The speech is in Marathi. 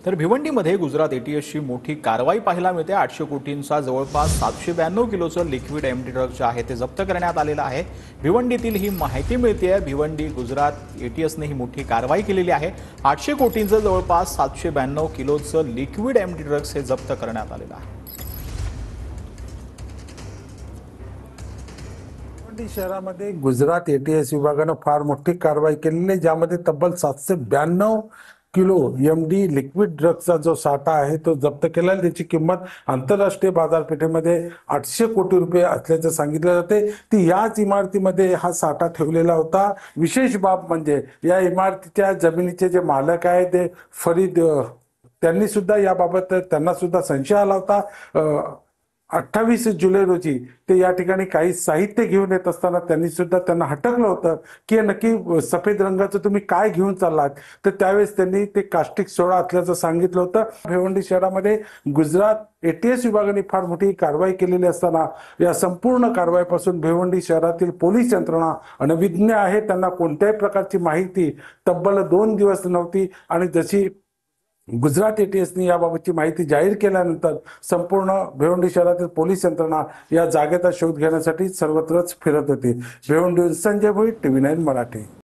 तर भिवंडीमध्ये गुजरात एटीएसची मोठी कारवाई पाहायला मिळते। 800 कोटींचा जवळपास 792 किलोचं लिक्विड एमटी ड्रग्ज आहे ते जप्त करण्यात आलेलं आहे। भिवंडीतील ही माहिती मिळते। भिवंडी गुजरात एटीएसने ही मोठी कारवाई केलेली आहे। 800 कोटींचं जवळपास 792 किलोचं लिक्विड एमटी ड्रग्ज हे जप्त करण्यात आलेलं आहे। भिवंडी शहरामध्ये गुजरात एटीएस विभागाने फार मोठी कारवाई केलेली आहे, ज्यामध्ये तब्बल 792 किलो एमडी लिक्विड ड्रग्जचा जो साठा आहे तो जप्त केला आहे। त्याची किंमत आंतरराष्ट्रीय बाजारपेठेमध्ये 800 कोटी रुपये असल्याचं सांगितलं जाते। ती याच इमारतीमध्ये हा साठा ठेवलेला होता। विशेष बाब म्हणजे या इमारतीच्या जमिनीचे जे मालक आहे ते फरीद, त्यांनी सुद्धा याबाबत त्यांना सुद्धा संशय आला होता। 28 जुलै रोजी ते या ठिकाणी काही साहित्य घेऊन येत असताना त्यांनी सुद्धा त्यांना हटकलं होतं की नक्की सफेद रंगाचं तुम्ही काय घेऊन चाललात। तर त्यावेळेस त्यांनी ते कास्टिक सोडा असल्याचं सांगितलं होतं। भिवंडी शहरामध्ये गुजरात एटीएस विभागाने फार मोठी कारवाई केलेली असताना या संपूर्ण कारवाईपासून भिवंडी शहरातील पोलीस यंत्रणा अनभिज्ञ आहे। त्यांना कोणत्याही प्रकारची माहिती तब्बल 2 दिवस नव्हती आणि जशी गुजरात एटीएसने याबाबतची माहिती जाहीर केल्यानंतर संपूर्ण भिवंडी शहरातील पोलीस यंत्रणा या जागेचा शोध घेण्यासाठी सर्वत्रच फिरत होती। भिवंडी संजय भोईर, TV9 मराठी।